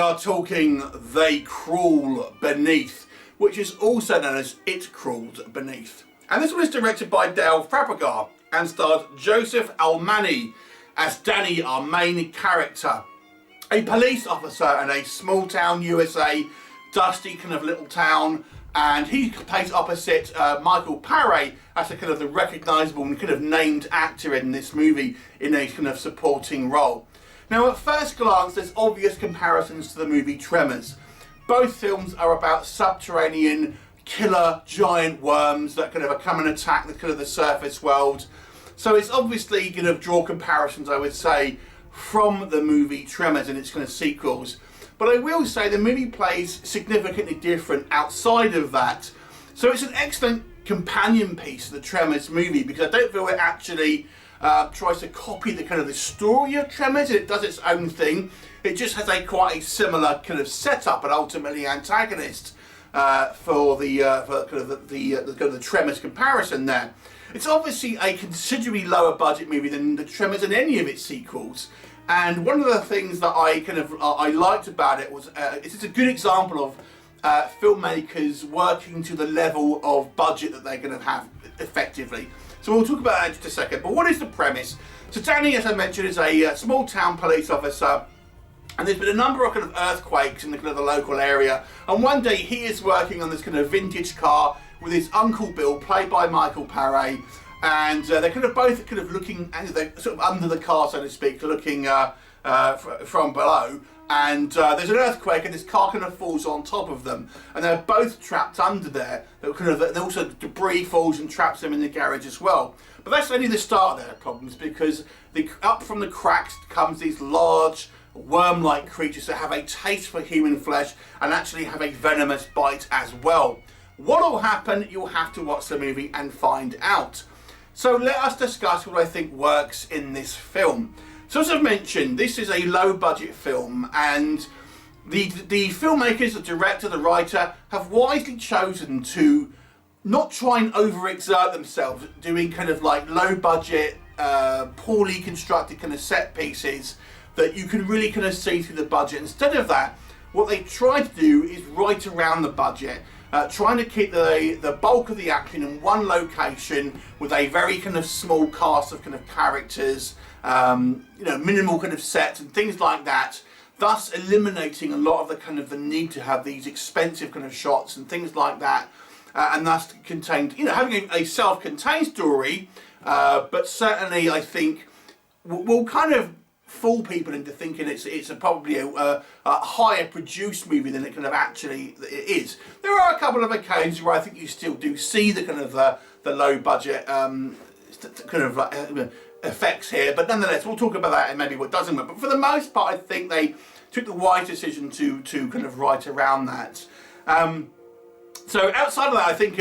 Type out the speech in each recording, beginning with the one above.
are talking They Crawl Beneath, which is also known as It Crawls Beneath. And this one is directed by Dale Fabrigar and stars Joseph Almani as Danny, our main character. A police officer in a small town USA, dusty kind of little town, and he plays opposite Michael Pare as a kind of the recognisable and kind of named actor in this movie in a kind of supporting role. Now at first glance there's obvious comparisons to the movie Tremors. Both films are about subterranean killer giant worms that kind of come and attack the kind of the surface world. So it's obviously going to draw comparisons, I would say, from the movie Tremors and its kind of sequels. But I will say the movie plays significantly different outside of that. So it's an excellent companion piece to the Tremors movie because I don't feel it actually tries to copy the kind of the story of Tremors. It does its own thing. It just has quite a similar kind of setup and ultimately antagonist for the Tremors comparison there. It's obviously a considerably lower budget movie than the Tremors and any of its sequels. And one of the things that I liked about it was it's a good example of filmmakers working to the level of budget that they're going to have effectively. So we'll talk about that in just a second. But what is the premise? So Danny, as I mentioned, is a small town police officer, and there's been a number of kind of earthquakes in the kind of the local area. And one day he is working on this kind of vintage car with his uncle Bill, played by Michael Pare, and they're kind of both kind of looking, they're sort of under the car, so to speak, looking from below. And there's an earthquake, and this car kind of falls on top of them, and they're both trapped under there. And also debris falls and traps them in the garage as well. But that's only the start of their problems, because up from the cracks comes these large worm-like creatures that have a taste for human flesh and actually have a venomous bite as well. What will happen? You'll have to watch the movie and find out. So let us discuss what I think works in this film. So as I've mentioned, this is a low-budget film, and the filmmakers, the director, the writer, have wisely chosen to not try and overexert themselves doing kind of like low-budget, poorly constructed kind of set pieces that you can really kind of see through the budget. Instead of that, what they try to do is right around the budget, trying to keep the bulk of the action in one location with a very kind of small cast of kind of characters, minimal kind of sets and things like that, thus eliminating a lot of the kind of the need to have these expensive kind of shots and things like that, and thus having a self-contained story, but certainly I think will kind of fool people into thinking it's probably a higher produced movie than it kind of actually is. There are a couple of occasions where I think you still do see the kind of the low budget kind of effects here, but nonetheless we'll talk about that and maybe what doesn't work. But for the most part I think they took the wise decision to kind of right around that. So outside of that, I think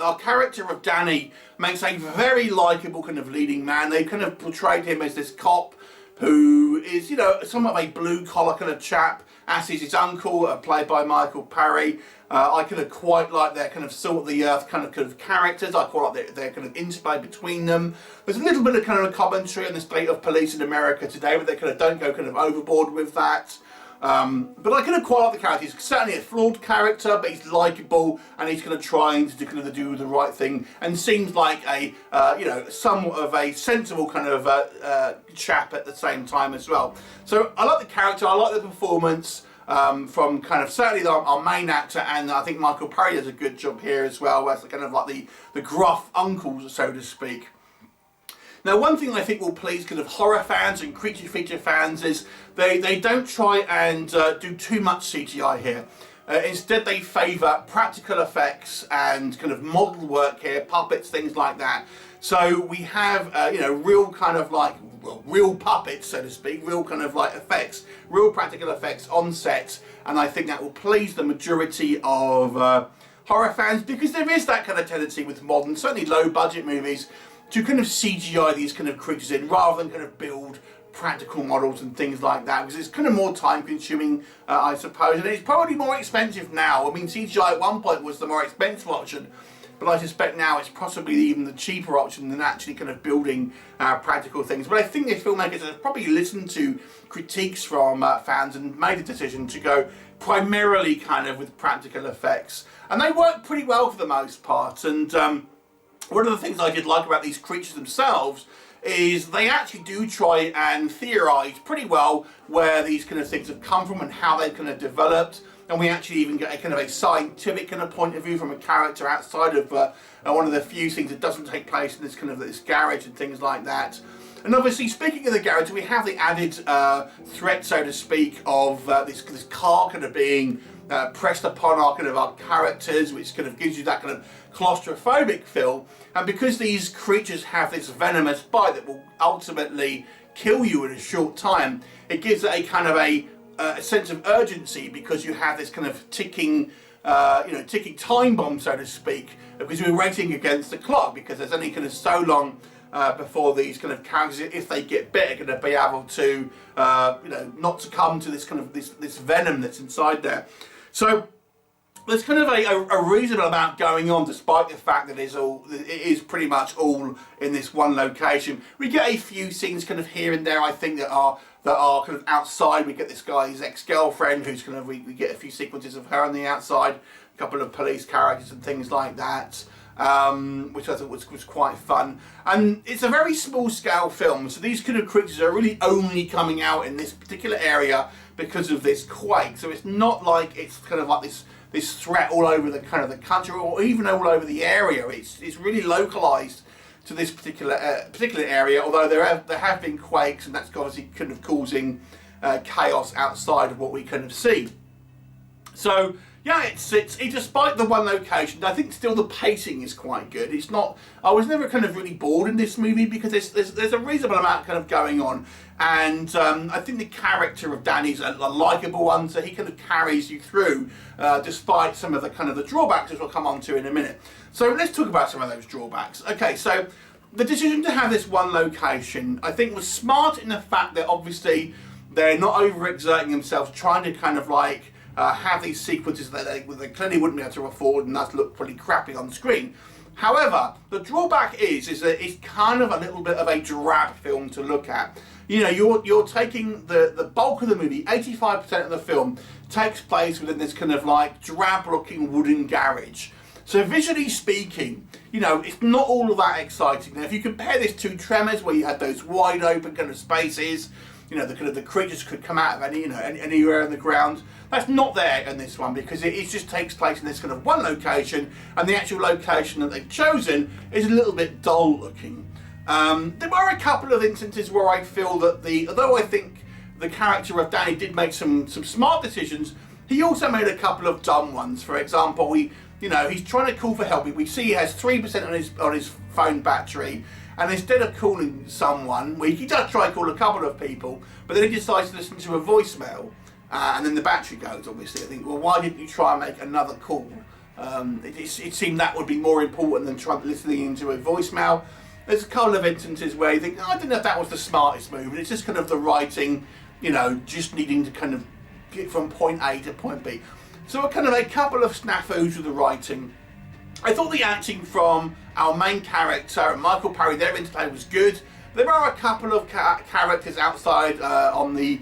our character of Danny makes a very likeable kind of leading man. They kind of portrayed him as this cop who is, somewhat of a blue-collar kind of chap, as is his uncle, played by Michael Pare. I kind of quite like their kind of salt-of-the-earth kind of characters. I quite like their kind of interplay between them. There's a little bit of kind of a commentary on the state of police in America today, but they kind of don't go kind of overboard with that. But I kind of quite like the character. He's certainly a flawed character, but he's likeable, and he's kind of trying to do the right thing, and seems like a somewhat of a sensible kind of chap at the same time as well. So I like the character, I like the performance from kind of certainly our main actor, and I think Michael Pare does a good job here as well, as kind of like the gruff uncle, so to speak. Now, one thing I think will please kind of horror fans and creature feature fans is they don't try and do too much CGI here. Instead, they favour practical effects and kind of model work here, puppets, things like that. So we have real kind of like real puppets, so to speak, real kind of like effects, real practical effects on set, and I think that will please the majority of horror fans, because there is that kind of tendency with modern, certainly low budget movies, to kind of CGI these kind of creatures in rather than kind of build practical models and things like that, because it's kind of more time consuming, I suppose, and it's probably more expensive now. I mean, CGI at one point was the more expensive option, but I suspect now it's possibly even the cheaper option than actually kind of building practical things. But I think the filmmakers have probably listened to critiques from fans and made a decision to go primarily kind of with practical effects, and they work pretty well for the most part. And one of the things I did like about these creatures themselves is they actually do try and theorise pretty well where these kind of things have come from and how they've kind of developed. And we actually even get a kind of a scientific kind of point of view from a character outside of one of the few things that doesn't take place in this kind of this garage and things like that. And obviously, speaking of the garage, we have the added threat, so to speak, of this car kind of being pressed upon our characters, which kind of gives you that kind of claustrophobic feel. And because these creatures have this venomous bite that will ultimately kill you in a short time, it gives it a kind of a sense of urgency, because you have this kind of ticking ticking time bomb, so to speak, because we're racing against the clock, because there's only kind of so long before these kind of characters, if they get bit, are going to be able to not succumb to this kind of this venom that's inside there. So there's kind of a reasonable amount going on, despite the fact that it is pretty much all in this one location. We get a few scenes kind of here and there, I think, that are kind of outside. We get this guy's ex-girlfriend, who's kind of, we get a few sequences of her on the outside, a couple of police characters and things like that, which I thought was quite fun. And it's a very small scale film, so these kind of creatures are really only coming out in this particular area because of this quake. So it's not like it's kind of like this threat all over the kind of the country, or even all over the area. It's really localized to this particular area, although there have been quakes, and that's obviously kind of causing chaos outside of what we kind of see. So yeah, it's despite the one location, I think still the pacing is quite good. It's not, I was never kind of really bored in this movie, because there's a reasonable amount kind of going on, and I think the character of Danny's a likeable one, so he kind of carries you through despite some of the kind of the drawbacks, as we'll come on to in a minute. So let's talk about some of those drawbacks. Okay, so the decision to have this one location, I think, was smart in the fact that obviously they're not overexerting themselves trying to kind of like have these sequences that they clearly wouldn't be able to afford, and thus look pretty crappy on screen. However, the drawback is that it's kind of a little bit of a drab film to look at. You know, you're taking the bulk of the movie, 85% of the film takes place within this kind of like drab looking wooden garage. So visually speaking, you know, it's not all of that exciting. Now, if you compare this to Tremors, where you had those wide open kind of spaces, you know, the creatures could come out of anywhere in the ground. That's not there in this one, because it just takes place in this kind of one location, and the actual location that they've chosen is a little bit dull looking. There were a couple of instances where I feel that although I think the character of Danny did make some smart decisions, he also made a couple of dumb ones. For example, he's trying to call for help. We see he has 3% on his phone battery, and instead of calling someone, he does try to call a couple of people, but then he decides to listen to a voicemail, and then the battery goes, obviously. I think, well, why didn't you try and make another call? It seemed that would be more important than trying to listen into a voicemail. There's a couple of instances where you think, I don't know if that was the smartest move, and it's just kind of the writing, just needing to kind of get from point A to point B. So kind of a couple of snafus with the writing. I thought the acting from our main character, Michael Pare, their interplay was good. There are a couple of characters outside on the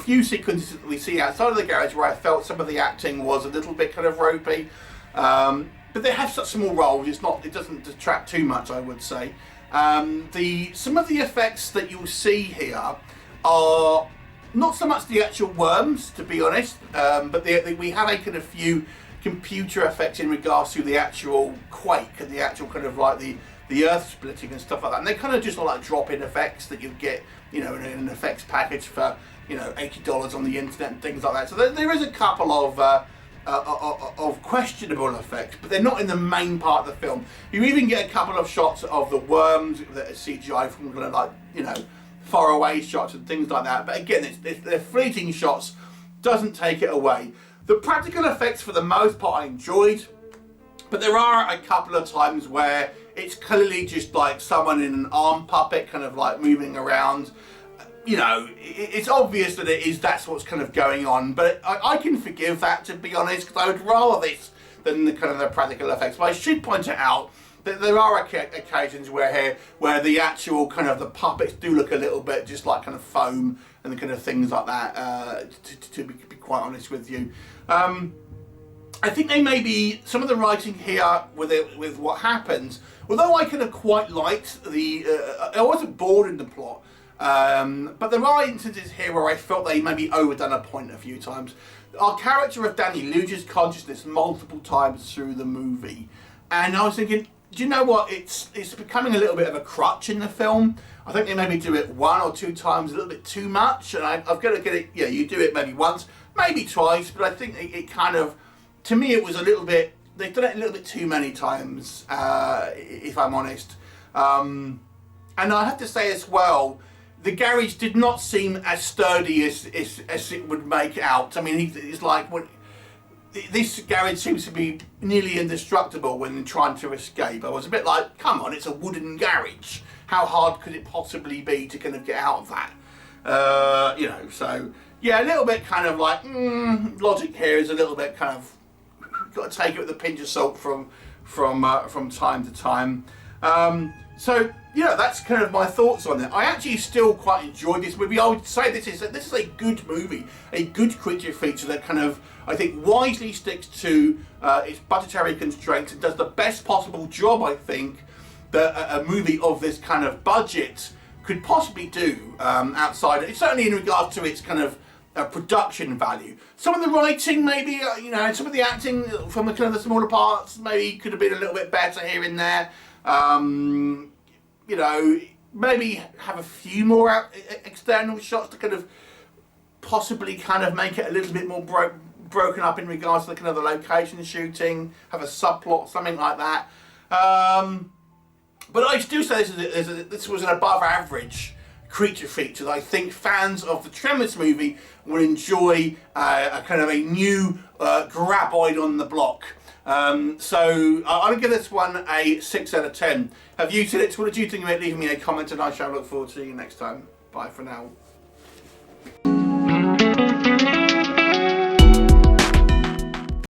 few sequences that we see outside of the garage where I felt some of the acting was a little bit kind of ropey. But they have such small roles, it doesn't detract too much, I would say. Some of the effects that you'll see here are not so much the actual worms, to be honest, but we have a kind of few computer effects in regards to the actual quake and the actual kind of like the earth splitting and stuff like that. And they kind of just like drop-in effects that you get, in an effects package for, $80 on the internet and things like that. So there is a couple of questionable effects, but they're not in the main part of the film. You even get a couple of shots of the worms that are CGI from kind of like, far away shots and things like that. But again, they're fleeting shots, doesn't take it away. The practical effects for the most part I enjoyed, but there are a couple of times where it's clearly just like someone in an arm puppet kind of like moving around. It's obvious that that's what's kind of going on, but I can forgive that, to be honest, because I would rather this than the kind of the practical effects. But I should point it out that there are occasions where the actual kind of the puppets do look a little bit just like kind of foam and the kind of things like that, to be quite honest with you. I think they may be, some of the writing here with what happens, although I kind of quite liked I wasn't bored in the plot, but there are instances here where I felt they maybe overdone a point a few times. Our character of Danny loses consciousness multiple times through the movie, and I was thinking, do you know what, it's becoming a little bit of a crutch in the film. I think they maybe do it 1 or 2 times a little bit too much, and I've got to get it, yeah, you do it maybe once, maybe twice, but I think it kind of, to me it was a little bit, they've done it a little bit too many times, if I'm honest. And I have to say as well, the garage did not seem as sturdy as it would make out. I mean, it's like, this garage seems to be nearly indestructible when trying to escape. I was a bit like, come on, it's a wooden garage. How hard could it possibly be to kind of get out of that? You know, so yeah, a little bit kind of like, logic here is a little bit kind of, got to take it with a pinch of salt from time to time. So yeah, that's kind of my thoughts on it. I actually still quite enjoyed this movie. I would say this is a good movie, a good creature feature that kind of, I think, wisely sticks to its budgetary constraints and does the best possible job, I think, that a movie of this kind of budget could possibly do outside. It's certainly in regards to its kind of production value. Some of the writing, maybe, you know, some of the acting from the kind of the smaller parts, maybe could have been a little bit better here and there. You know, maybe have a few more external shots to kind of possibly kind of make it a little bit more broken up in regards to the kind of the location shooting, have a subplot, something like that. But I do say this was an above average creature feature that I think fans of the Tremors movie will enjoy, a kind of a new graboid on the block. So I'm going to give this one a 6 out of 10. Have you seen it? What did you think of it? Leave me a comment and I shall look forward to seeing you next time. Bye for now.